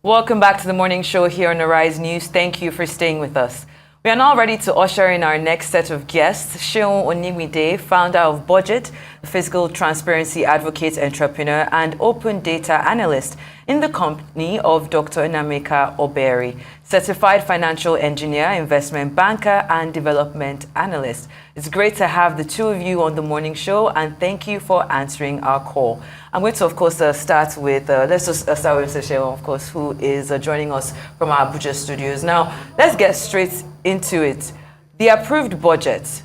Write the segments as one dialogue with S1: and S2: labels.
S1: Welcome back to the morning show here on Arise News. Thank you for staying with us. We are now ready to usher in our next set of guests. Onigbinde, founder of Budget, fiscal transparency advocate, entrepreneur, and open data analyst in the company of Dr. Nnaemeka Obiaraeri, certified financial engineer, investment banker, and development analyst. It's great to have the two of you on the morning show, and thank you for answering our call. I'm going to, of course, start with, let's just start with Mr. Sheon, of course, who is joining us from our Abuja studios. Now, let's get straight into it. The approved budget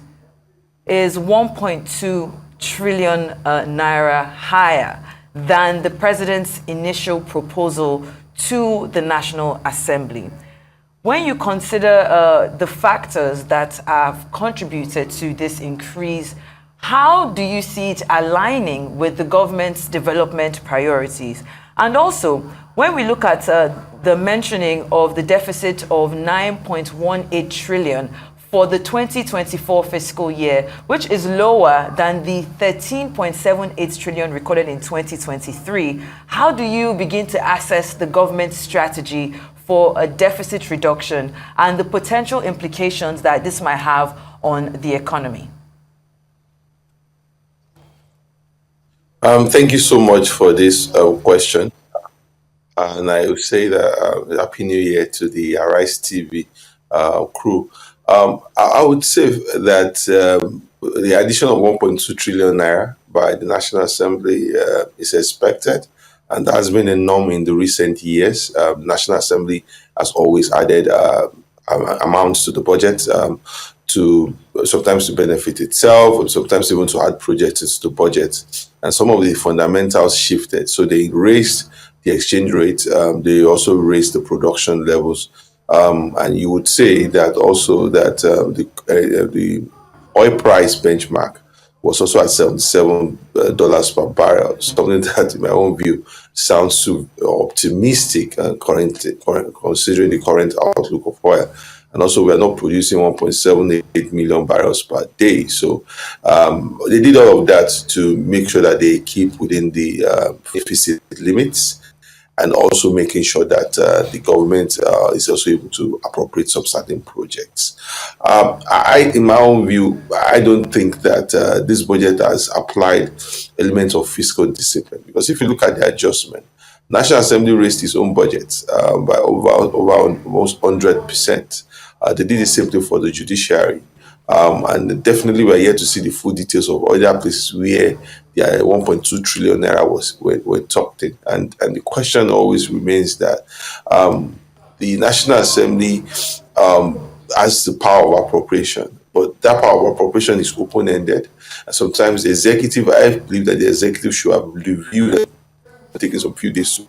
S1: is 1.2 trillion naira higher than the president's initial proposal to the National Assembly. When you consider the factors that have contributed to this increase, how do you see it aligning with the government's development priorities? And also, when we look at the mentioning of the deficit of 9.18 trillion for the 2024 fiscal year, which is lower than the 13.78 trillion recorded in 2023, how do you begin to assess the government's strategy for a deficit reduction and the potential implications that this might have on the economy?
S2: Thank you so much for this question. And I would say that Happy New Year to the Arise TV crew. I would say that the addition of 1.2 trillion naira by the National Assembly is expected, and that has been a norm in the recent years. The National Assembly has always added amounts to the budget to sometimes to benefit itself, or sometimes even to add projects into the budget. And some of the fundamentals shifted. So they raised the exchange rate, they also raised the production levels. And you would say that also that the oil price benchmark was also at $77 per barrel, something that, in my own view, sounds too optimistic considering the current outlook of oil. And also, we are not producing 1.78 million barrels per day. So they did all of that to make sure that they keep within the deficit limits, and also making sure that the government is also able to appropriate some certain projects. In my own view, I don't think that this budget has applied elements of fiscal discipline, because if you look at the adjustment, National Assembly raised its own budget by over almost 100%. They did the same thing for the judiciary. And definitely we're yet to see the full details of other places where the 1.2 trillion naira were tucked in. And the question always remains that the National Assembly has the power of appropriation, but that power of appropriation is open-ended. And sometimes the executive, I believe that the executive should have reviewed, taken some few days to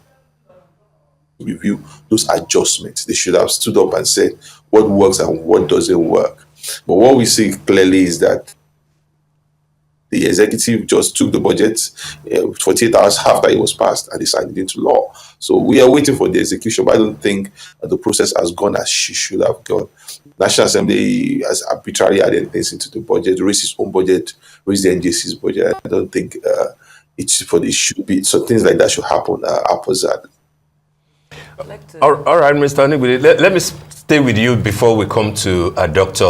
S2: review those adjustments. They should have stood up and said what works and what doesn't work. But what we see clearly is that the executive just took the budget 48 hours after it was passed and decided into law. So we are waiting for the execution, but I don't think that the process has gone as she should have gone. National Assembly has arbitrarily added things into the budget, raised its own budget, raised the NJC's budget. I don't think it should be, so things like that should happen opposite.
S3: All right, Mr. Onigbinde, let me stay with you before we come to a doctor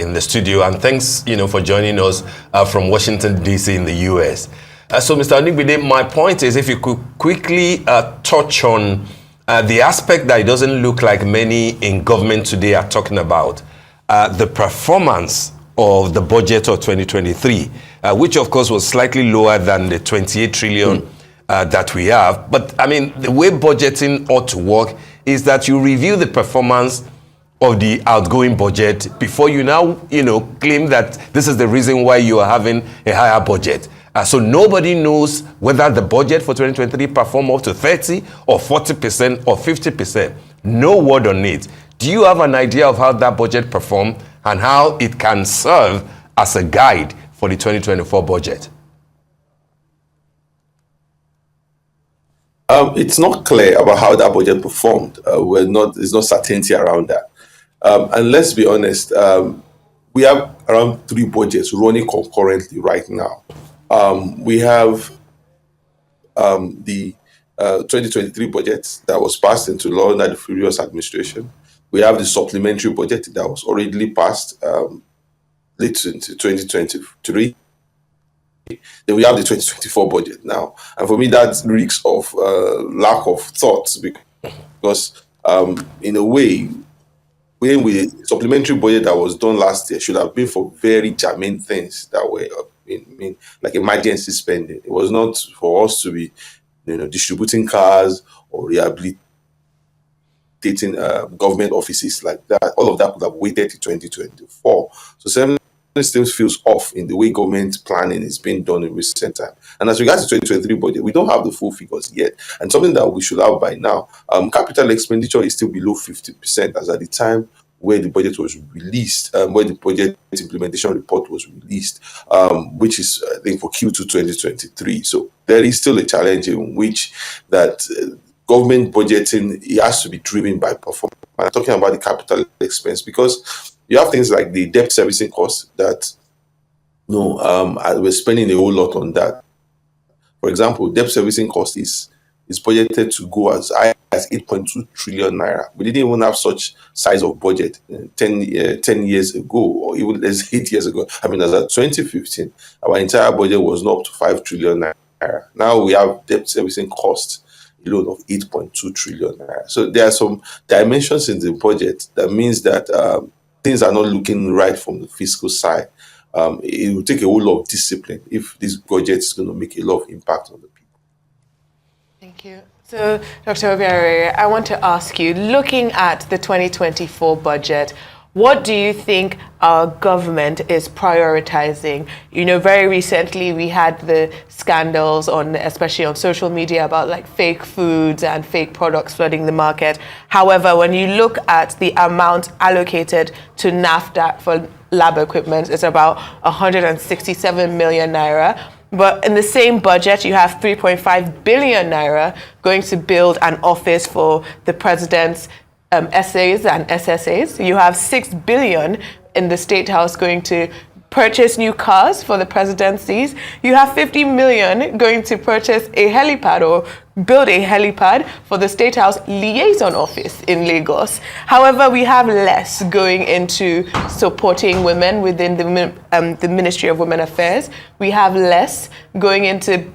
S3: in the studio. And thanks, for joining us from Washington, D.C. in the U.S. So, Mr. Onigbinde, my point is, if you could quickly touch on the aspect that it doesn't look like many in government today are talking about, the performance of the budget of 2023, which, of course, was slightly lower than the 28 trillion that we have. But I mean, the way budgeting ought to work is that you review the performance of the outgoing budget before you now, claim that this is the reason why you are having a higher budget. So nobody knows whether the budget for 2023 performed up to 30 or 40% or 50%. No word on it. Do you have an idea of how that budget performed and how it can serve as a guide for the 2024 budget?
S2: It's not clear about how that budget performed. There's no certainty around that. And let's be honest, we have around 3 budgets running concurrently right now. We have the 2023 budget that was passed into law under the previous administration. We have the supplementary budget that was already passed late into 2023. Then we have the 2024 budget now. And for me, that reeks of lack of thought because in a way, when we supplementary budget that was done last year should have been for very germane things that were like emergency spending. It was not for us to be distributing cars or rehabilitating government offices like that. All of that would have waited to 2024. So something still feels off in the way government planning is being done in recent time. And as regards to 2023 budget, we don't have the full figures yet. And something that we should have by now, capital expenditure is still below 50% as at the time where the budget was released, where the budget implementation report was released, which is, I think, for Q2 2023. So there is still a challenge in which that government budgeting, it has to be driven by performance. I'm talking about the capital expense because you have things like the debt servicing costs that, we're spending a whole lot on that. For example, debt servicing cost is budgeted to go as high as 8.2 trillion naira. We didn't even have such size of budget 10 years ago, or even less 8 years ago. I mean, as at 2015, our entire budget was not up to 5 trillion naira. Now we have debt servicing costs alone of 8.2 trillion naira. So there are some dimensions in the budget that means that things are not looking right from the fiscal side. It will take a whole lot of discipline if this budget is going to make a lot of impact on the people.
S4: Thank you. So, Dr. Obiaraeri, I want to ask you, looking at the 2024 budget, what do you think our government is prioritizing? Very recently we had the scandals especially on social media about like fake foods and fake products flooding the market. However, when you look at the amount allocated to NAFDAC for lab equipment, it's about 167 million naira. But in the same budget, you have 3.5 billion naira going to build an office for the president's SAs and SSAs. You have 6 billion in the State House going to purchase new cars for the presidencies. You have 50 million going to purchase a helipad or build a helipad for the State House liaison office in Lagos. However, we have less going into supporting women within the Ministry of Women Affairs. We have less going into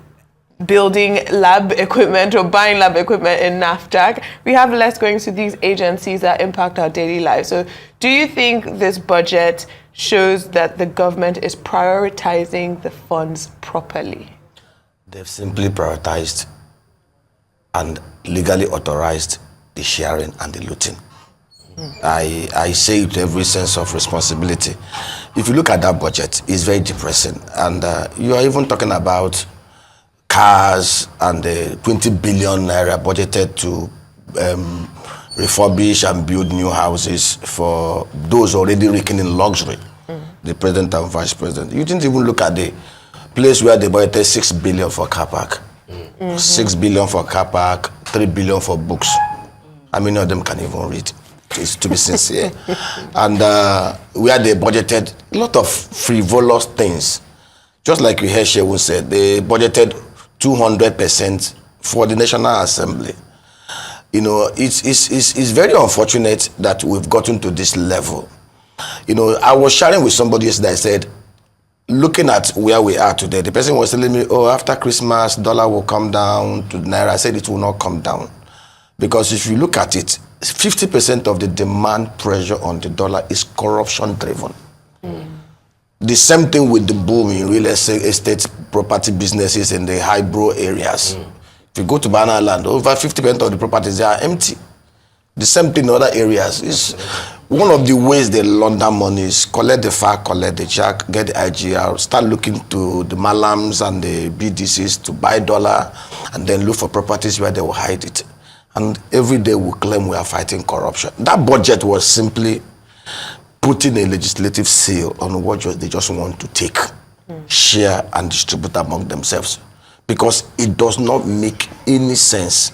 S4: building lab equipment or buying lab equipment in NAFDAC. We have less going to these agencies that impact our daily lives. So do you think this budget shows that the government is prioritizing the funds properly?
S5: They've simply prioritized and legally authorized the sharing and the looting. I say it with every sense of responsibility. If you look at that budget, it's very depressing. And you are even talking about cars and the 20 billion naira budgeted to refurbish and build new houses for those already reeking in luxury, the president and vice president. You didn't even look at the place where they budgeted 6 billion for car park, 6 billion for car park, 3 billion for books. How many of them can even read? It's to be sincere. And where they budgeted a lot of frivolous things. Just like you heard Shehu said, they budgeted 200% for the National Assembly. It's very unfortunate that we've gotten to this level. I was sharing with somebody yesterday, I said, looking at where we are today, the person was telling me, after Christmas, dollar will come down to naira. I said it will not come down. Because if you look at it, 50% of the demand pressure on the dollar is corruption driven. The same thing with the boom in real estate property businesses in the high-brow areas. If you go to Banana Land, over 50% of the properties they are empty. The same thing in other areas. Is one of the ways they launder money is collect the FAC, collect the check, get the IGR, start looking to the Malams and the BDCs to buy dollar, and then look for properties where they will hide it. And every day we claim we are fighting corruption. That budget was simply putting a legislative seal on what they just want to take, share, and distribute among themselves. Because it does not make any sense.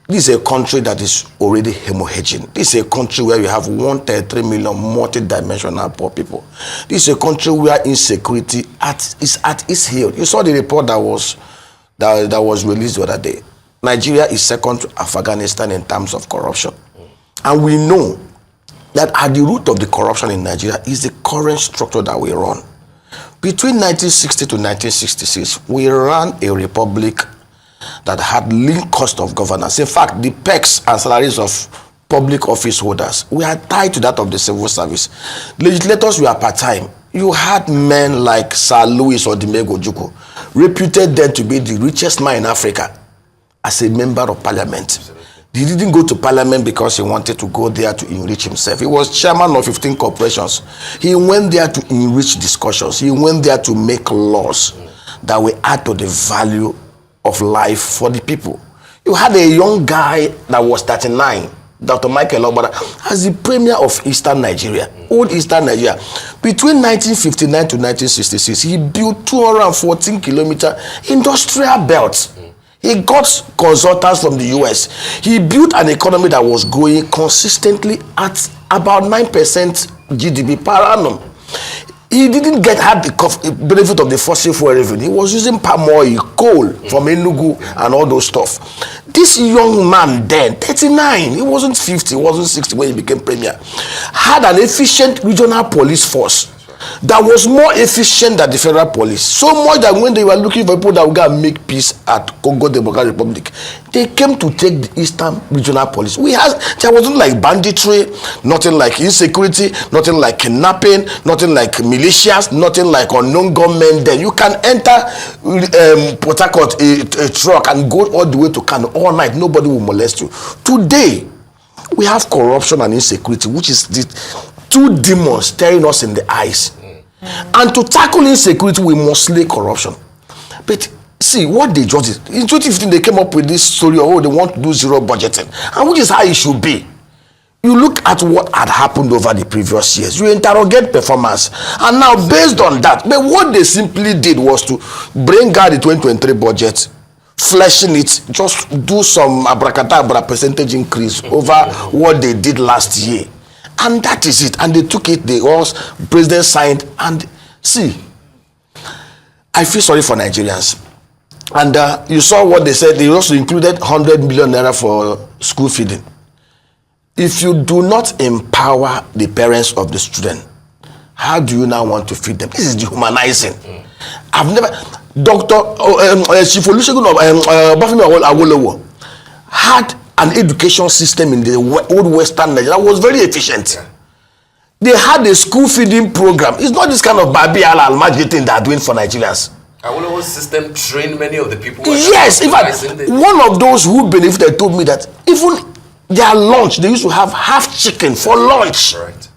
S5: This is a country that is already homogeneous. This is a country where you have 133 million multi-dimensional poor people. This is a country where insecurity is at its heel. You saw the report that was released the other day. Nigeria is second to Afghanistan in terms of corruption. And we know that at the root of the corruption in Nigeria is the current structure that we run. Between 1960 to 1966, we ran a republic that had lean cost of governance. In fact, the perks and salaries of public office holders were tied to that of the civil service. Legislators were part-time. You had men like Sir Louis Onigbinde Ojukwu, reputed then to be the richest man in Africa, as a member of parliament. He didn't go to parliament because he wanted to go there to enrich himself. He was chairman of 15 corporations. He went there to enrich discussions. He went there to make laws that will add to the value of life for the people. You had a young guy that was 39, Dr. Michael Obiaraeri, as the premier of Eastern Nigeria, old Eastern Nigeria. Between 1959 to 1966, he built 214 kilometer industrial belts. He got consultants from the US. He built an economy that was growing consistently at about 9% GDP per annum. He didn't have the benefit of the fossil fuel revenue. He was using palm oil, coal from Enugu and all those stuff. This young man then, 39, he wasn't 50, he wasn't 60 when he became premier, had an efficient regional police force that was more efficient than the federal police. So much that when they were looking for people that would go and make peace at Congo Democratic Republic, they came to take the Eastern Regional Police. There wasn't like banditry, nothing like insecurity, nothing like kidnapping, nothing like militias, nothing like unknown gunmen. Then you can enter Port Harcourt, a truck, and go all the way to Kano all night. Nobody will molest you. Today, we have corruption and insecurity, which is the two demons staring us in the eyes. And to tackle insecurity, we must slay corruption. But see, what they just did, in 2015, they came up with this story of, oh, they want to do zero budgeting, and which is how it should be. You look at what had happened over the previous years, you interrogate performance, and now based on that, but what they simply did was to bring out the 2023 budget, fleshing it, just do some abracadabra percentage increase over what they did last year. And that is it. And they took it, the president signed. And see, I feel sorry for Nigerians. And you saw what they said. They also included 100 million naira for school feeding. If you do not empower the parents of the student, how do you now want to feed them? This is dehumanizing. I've never... Chief Olusegun Obafemi Awolowo had an education system in the old Western Nigeria that was very efficient. They had a school feeding program. It's not this kind of Babi Al-Almajiri thing they are doing for Nigerians.
S3: Awolowo's system trained many of the people.
S5: Yes, in fact, one of those who benefited told me that even their lunch, they used to have half chicken for lunch.
S3: Correct.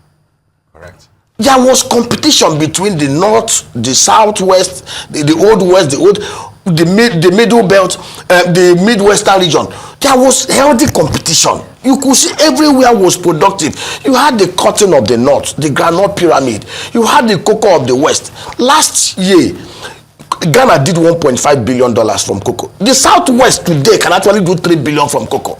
S5: There was competition between the north, the southwest, the old west, the middle belt, the midwestern region. There was healthy competition. You could see everywhere was productive. You had the cotton of the north, the groundnut pyramid. You had the cocoa of the west. Last year, Ghana did $1.5 billion from cocoa. The southwest today can actually do $3 billion from cocoa.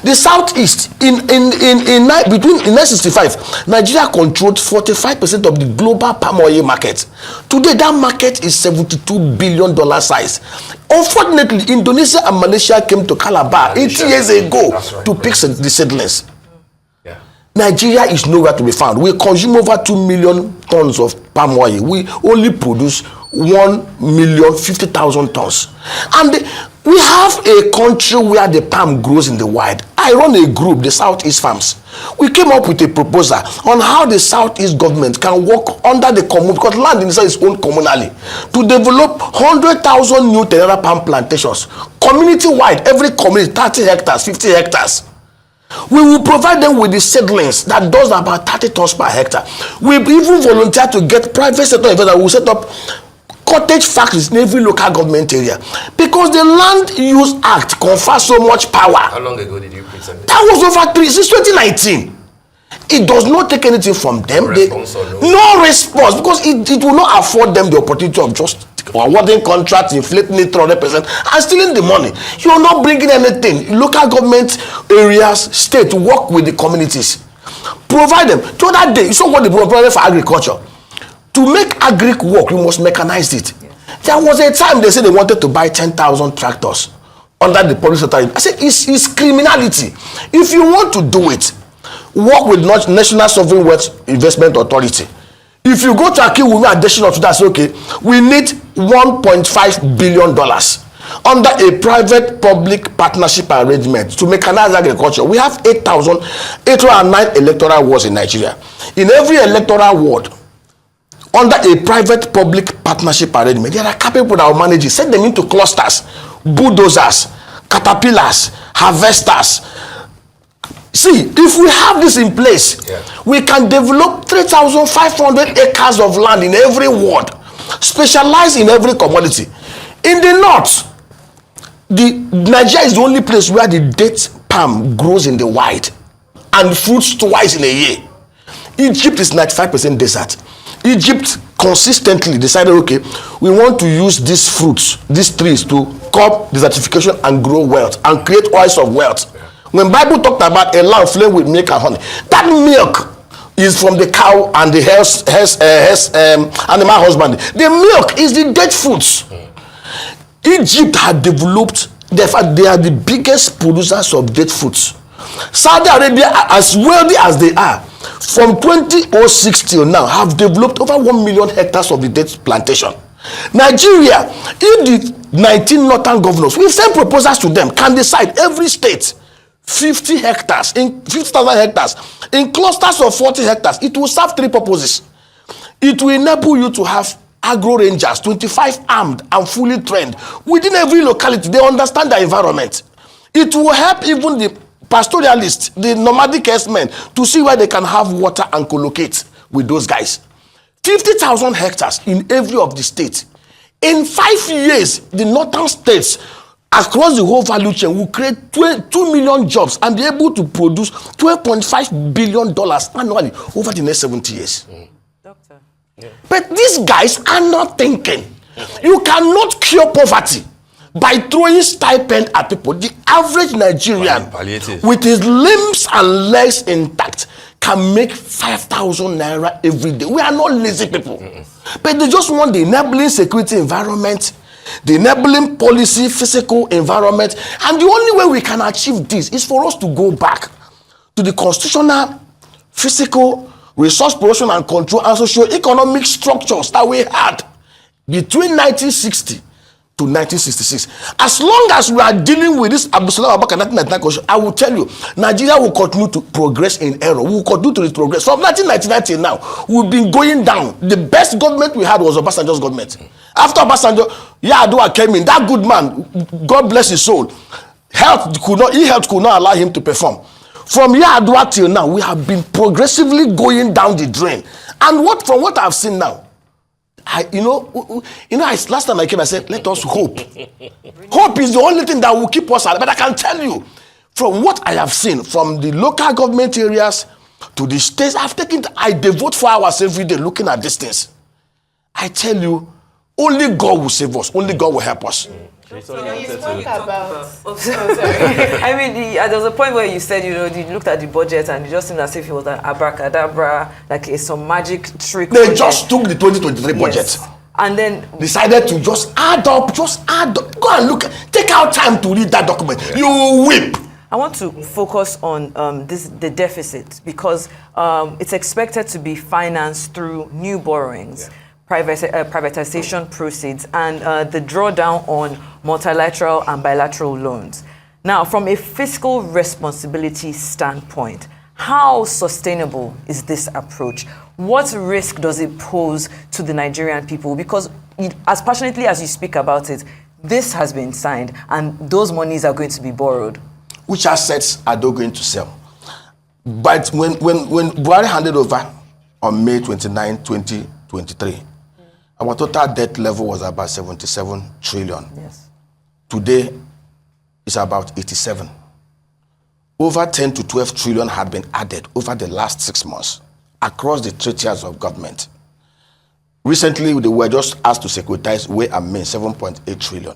S5: The southeast, in 1965, Nigeria controlled 45% of the global palm oil market. Today, that market is $72 billion size. Unfortunately, Indonesia and Malaysia came to Calabar 80 years ago to pick the seedlings. Yeah. Nigeria is nowhere to be found. We consume over 2 million tons of palm oil. We only produce 1,050,000 tons. And we have a country where the palm grows in the wild. I run a group, the Southeast Farms. We came up with a proposal on how the Southeast government can work under the commune, because land in is owned communally, to develop 100,000 new tenera palm plantations. Community-wide, every community, 30 hectares, 50 hectares. We will provide them with the seedlings that does about 30 tons per hectare. We even volunteer to get private sector investors. We will set up cottage factories in every local government area, because the Land Use Act confers so much power.
S3: How long ago did you present it?
S5: That was over since 2019. It does not take anything from them. No response, because it will not afford them the opportunity of just awarding contracts, inflating it 300%, and stealing the money. You are not bringing anything. Local government areas, state, work with the communities. Provide them. The other day, you saw what they provided for agriculture. To make agric work, you must mechanize it. There was a time they said they wanted to buy 10,000 tractors under the public sector. I said, it's criminality. If you want to do it, work with National Sovereign Wealth Investment Authority. If you go to Akiwumi additional to that, say, okay, we need $1.5 billion under a private-public partnership arrangement to mechanize agriculture. We have 8,809 electoral wards in Nigeria. In every electoral ward, under a private-public partnership arrangement, there are capable that will manage it. Set them into clusters, bulldozers, caterpillars, harvesters. See, if we have this in place, we can develop 3,500 acres of land in every ward, specialize in every commodity. In the north, Nigeria is the only place where the date palm grows in the wild and fruits twice in a year. Egypt is 95% desert. Egypt consistently decided, okay, we want to use these fruits, these trees, to curb desertification and grow wealth and create oils of wealth. When Bible talked about a land flowing with milk and honey, that milk is from the cow and the animal husbandry. The milk is the date fruits. Egypt had developed, they are the biggest producers of date fruits. Saudi Arabia, as wealthy as they are, from 2006 till now, have developed over 1 million hectares of the date plantation. Nigeria, if the 19 northern governors, we've sent proposals to them, can decide every state 50 hectares, in 50,000 hectares, in clusters of 40 hectares, it will serve three purposes. It will enable you to have agro rangers, 25 armed and fully trained within every locality. They understand the environment. It will help even the pastoralists, the nomadic herdsmen, to see where they can have water and collocate with those guys. 50,000 hectares in every of the states. In 5 years, the northern states across the whole value chain will create 2 million jobs and be able to produce $12.5 billion annually over the next 70 years.
S1: Doctor.
S5: But these guys are not thinking. You cannot cure poverty by throwing stipend at people. The average Nigerian with his limbs and legs intact can make 5,000 naira every day. We are not lazy people. But they just want the enabling security environment, the enabling policy, physical environment. And the only way we can achieve this is for us to go back to the constitutional, physical, resource production and control and socio-economic structures that we had between 1960 to 1966. As long as we are dealing with this Abdulsalam Abubakar 1999 constitution, I will tell you, Nigeria will continue to progress in error. We will continue to progress. From 1999 till now, we've been going down. The best government we had was Obasanjo's government. After Obasanjo, Yar'Adua came in. That good man, God bless his soul, health could not allow him to perform. From Yar'Adua till now, we have been progressively going down the drain. And from what I've seen now, last time I came, I said, let us hope. Hope is the only thing that will keep us alive. But I can tell you, from what I have seen, from the local government areas to the states, I devote 4 hours every day looking at these things. I tell you, only God will save us. Only God will help us.
S1: I mean, there was a point where you said, you looked at the budget and it just seemed as if it was an abracadabra, like some magic trick.
S5: They just took the 2023 budget
S1: and then
S5: decided to just add up. Go and look, take out time to read that document. You will weep.
S1: I want to focus on the deficit, because it's expected to be financed through new borrowings. Privatization proceeds, and the drawdown on multilateral and bilateral loans. Now, from a fiscal responsibility standpoint, how sustainable is this approach? What risk does it pose to the Nigerian people? Because as passionately as you speak about it, this has been signed and those monies are going to be borrowed.
S5: Which assets are they going to sell? But when Buhari handed over on May 29, 2023, our total debt level was about 77 trillion.
S1: Yes.
S5: Today, it's about 87. Over 10 to 12 trillion have been added over the last 6 months across the 3 tiers of government. Recently, they were just asked to securitize way and mean 7.8 trillion.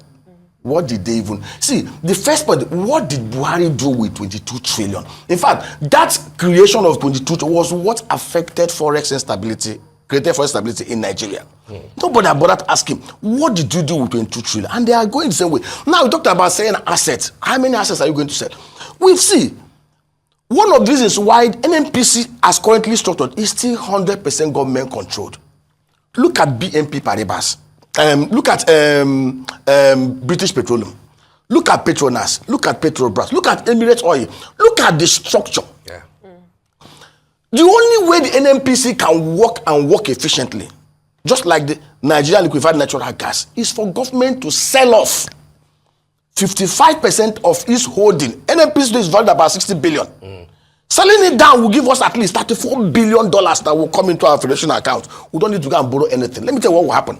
S5: What did they even see? The first point, what did Buhari do with 22 trillion? In fact, that creation of 22 was what affected forex instability created for stability in Nigeria. Nobody bothered asking, what did you do with 22 trillion? And they are going the same way. Now we talked about selling assets. How many assets are you going to sell? We see one of the reasons why NNPC as currently structured is still 100% government controlled. Look at BNP Paribas. Look at British Petroleum. Look at Petronas. Look at Petrobras. Look at Emirates Oil. Look at the structure.
S3: Yeah.
S5: The only way the NNPC can work and work efficiently, just like the Nigerian liquefied natural gas, is for government to sell off 55% of its holding. NNPC is valued about 60 billion. Selling it down will give us at least $34 billion that will come into our federation account. We don't need to go and borrow anything. Let me tell you what will happen.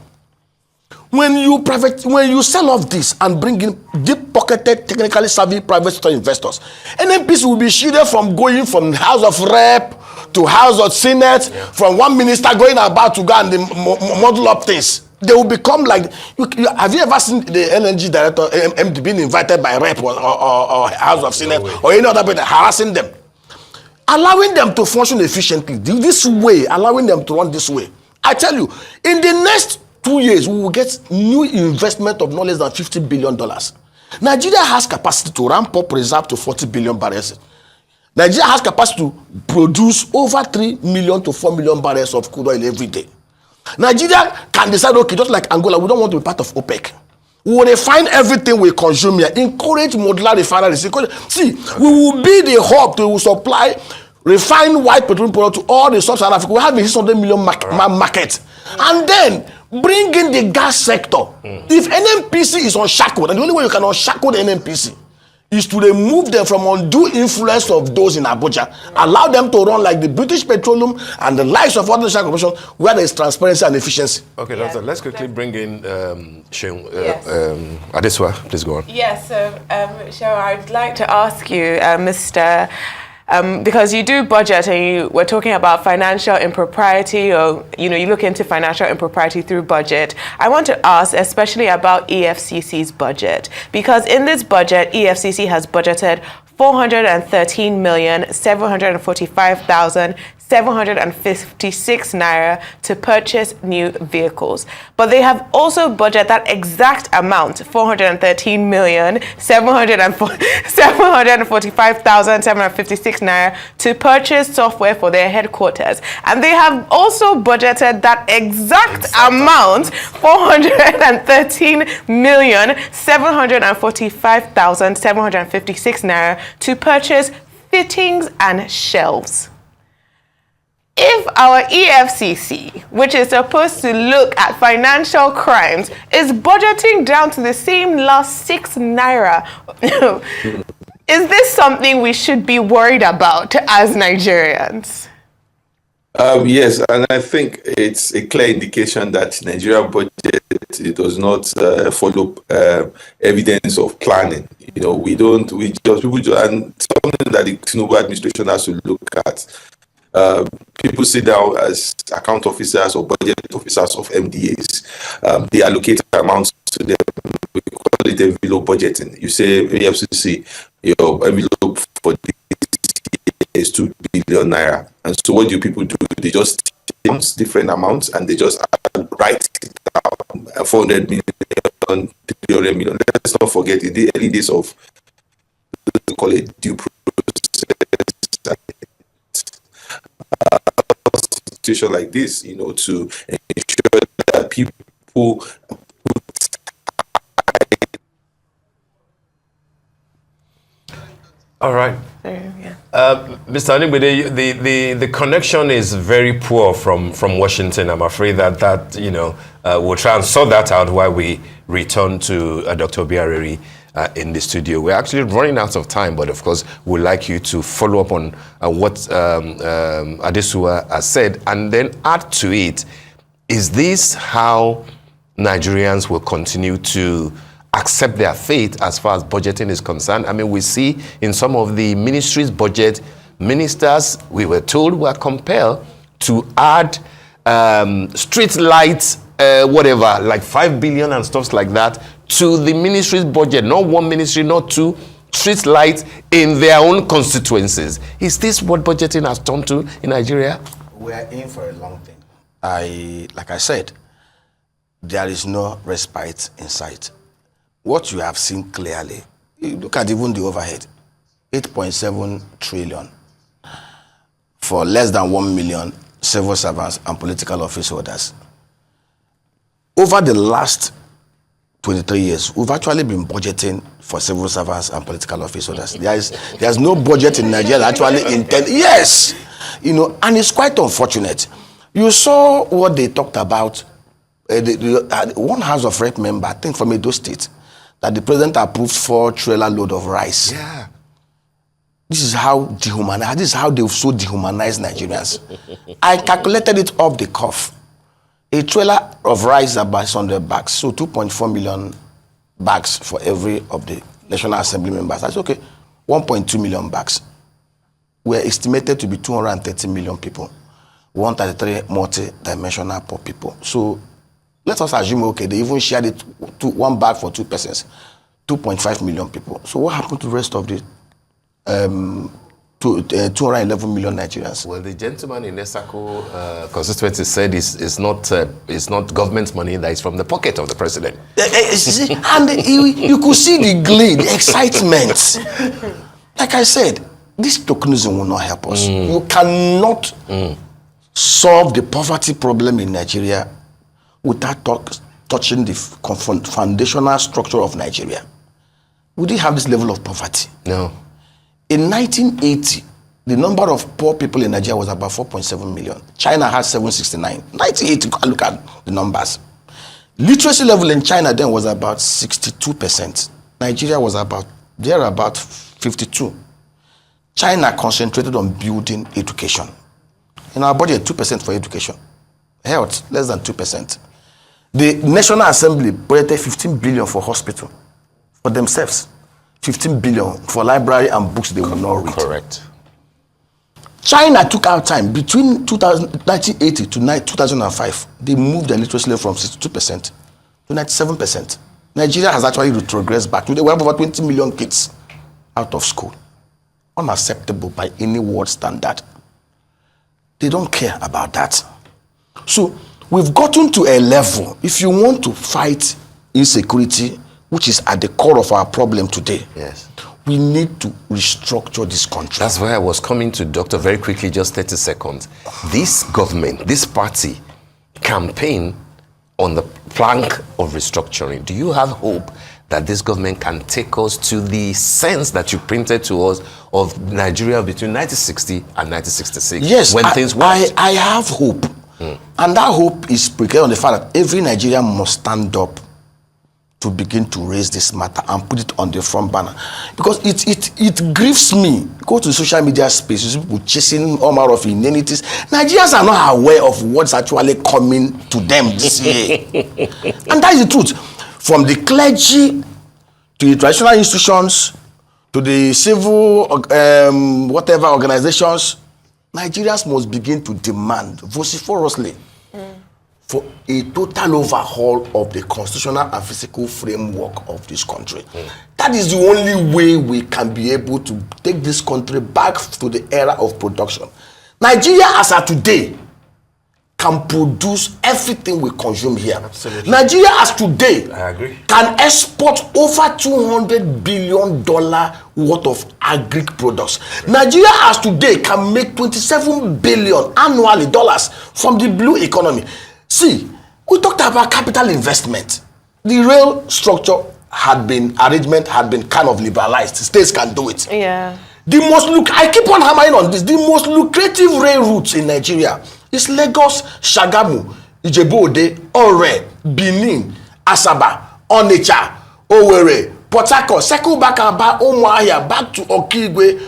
S5: When you sell off this and bring in deep-pocketed, technically savvy private sector investors, NNPC will be shielded from going from House of Rep to House of Senate, from one minister going about to go and model up things. They will become like, have you ever seen the LNG director, MD, being invited by Rep or House of Senate or any other person harassing them? Allowing them to function efficiently, this way, allowing them to run this way. I tell you, in the next 2 years, we will get new investment of no less than $50 billion. Nigeria has capacity to ramp up reserve to 40 billion barrels. Nigeria has capacity to produce over 3 million to 4 million barrels of crude oil every day. Nigeria can decide, okay, just like Angola, we don't want to be part of OPEC. We will refine everything we consume here. Encourage modular refineries. See, we will be the hub to supply refined white petroleum product to all the sub-Saharan Africa. We have a 600 million market. And then bring in the gas sector. If NNPC is unshackled, and the only way you can unshackle the NNPC is to remove them from undue influence of those in Abuja. Allow them to run like the British Petroleum and the likes of other national corporations where there is transparency and efficiency.
S3: Okay, Doctor, let's quickly bring in Sheung. Adesua, please go on.
S4: Yes, so Sheung, I'd like to ask you, Mr. Because you do budget and you were talking about financial impropriety, or you look into financial impropriety through budget. I want to ask especially about EFCC's budget, because in this budget EFCC has budgeted 413,745,756 naira to purchase new vehicles. But they have also budgeted that exact amount, 413,745,756 naira, to purchase software for their headquarters. And they have also budgeted that exact amount, 413,745,756 naira, to purchase fittings and shelves. If our EFCC, which is supposed to look at financial crimes, is budgeting down to the same last 6 naira, is this something we should be worried about as Nigerians?
S2: Yes, and I think it's a clear indication that Nigeria budget, it does not follow evidence of planning. People and something that the Tinubu administration has to look at. People sit down as account officers or budget officers of MDAs. They allocate amounts to them. We call it envelope budgeting. You say EFCC, your envelope for this is 2 billion naira. And so what do people do? They just take different amounts and they just write it down. 400 million, 300 million. Let's not forget, in the early days of, we call it due process, situation like this, to ensure that people.
S3: All right. Mr. Onigbinde, the connection is very poor from Washington. I'm afraid that we'll try and sort that out while we return to Dr. Obiaraeri in the studio. We're actually running out of time, but of course, we'd like you to follow up on what Adesua has said and then add to it. Is this how Nigerians will continue to accept their fate as far as budgeting is concerned? I mean, we see in some of the ministries' budget, ministers, we were told, were compelled to add street lights, whatever, like 5 billion and stuff like that, to the ministry's budget. Not one ministry, not two, street lights in their own constituencies. Is this what budgeting has turned to in Nigeria?
S5: We are in for a long thing. like I said, there is no respite in sight. What you have seen clearly, you look at even the overhead, 8.7 trillion for less than 1 million civil servants and political office holders. Over the last 23 years, we've actually been budgeting for civil servants and political office holders. There's no budget in Nigeria that actually intend. Yes, and it's quite unfortunate. You saw what they talked about. One House of Rep member, I think from Edo State, that the president approved 4 trailer load of rice. Yeah. This is how dehumanized. This is how they so dehumanize Nigerians. I calculated it off the cuff. A trailer of rice is about 100 bags, so 2.4 million bags for every of the National Assembly members. That's okay. 1.2 million bags. We're estimated to be 230 million people. 133 multi-dimensional poor people. So let us assume, okay, they even shared it to 1 bag for 2 persons. 2.5 million people. So what happened to the rest of the 211 million Nigerians?
S3: Well, the gentleman in Esako constituency said it's not government money, that is from the pocket of the president.
S5: And you could see the glee, the excitement. Like I said, this tokenism will not help us. You cannot solve the poverty problem in Nigeria without touching the foundational structure of Nigeria. We didn't have this level of poverty.
S3: No.
S5: In 1980, the number of poor people in Nigeria was about 4.7 million. China had 769. 1980, look at the numbers. Literacy level in China then was about 62%. Nigeria was about 52. China concentrated on building education. In our budget, 2% for education. Health, less than 2%. The National Assembly budgeted 15 billion for hospital, for themselves. 15 billion for library and books they will not read.
S3: Correct.
S5: China took out time between 1980 to 2005. They moved their literacy level from 62% to 97%. Nigeria has actually retrogressed back. We have over 20 million kids out of school. Unacceptable by any world standard. They don't care about that. So we've gotten to a level, if you want to fight insecurity, which is at the core of our problem today,
S3: yes,
S5: we need to restructure this country.
S3: That's why I was coming to Doctor very quickly, just 30 seconds. This government, this party, campaign on the plank of restructuring. Do you have hope that this government can take us to the sense that you printed to us of Nigeria between 1960 and 1966?
S5: Yes,
S3: when things worked?
S5: I have hope. And that hope is prepared on the fact that every Nigerian must stand up to begin to raise this matter and put it on the front banner. Because it grieves me. Go to the social media space, you see people chasing all manner of inanities. Nigerians are not aware of what's actually coming to them this year. And that is the truth. From the clergy to the traditional institutions to the civil whatever organizations, Nigerians must begin to demand vociferously for a total overhaul of the constitutional and physical framework of this country. That is the only way we can be able to take this country back to the era of production. Nigeria, as of today, can produce everything we consume here.
S3: Absolutely.
S5: Nigeria, as today,
S3: I agree,
S5: can export over $200 billion worth of agri products. Right. Nigeria, as today, can make $27 billion annually dollars from the blue economy. See, we talked about capital investment. The rail structure arrangement had been kind of liberalized. States can do it.
S4: Yeah.
S5: I keep on hammering on this. The most lucrative rail routes in Nigeria is Lagos, Shagamu, Ijebu-Ode, Ore, Benin, Asaba, Onitsha, Owerri, Port Harcourt, circle back about Umuahia, back to Okigwe,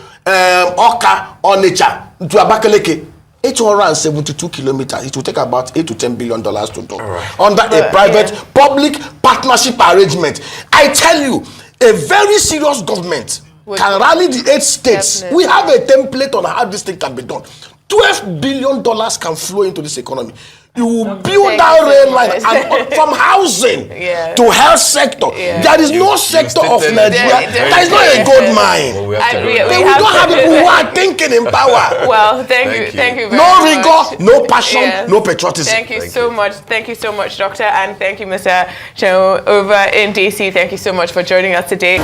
S5: Oka, Onitsha, to Abakaleke. 872 kilometers. It will take about $8 to $10 billion to do. Right. Under a private-public partnership arrangement. I tell you, a very serious government can rally the 8 states. Definitely. We have a template on how this thing can be done $12 billion can flow into this economy. You will build that rail line and from housing to health sector. There is no sector of Nigeria that is not a gold mine.
S3: Well,
S5: we don't have people who are thinking in power.
S4: Well, thank you very much.
S5: No rigor, no passion, no patriotism.
S4: Thank you so much. Thank you so much, Doctor, and thank you, Mr. Cho, over in DC. Thank you so much for joining us today.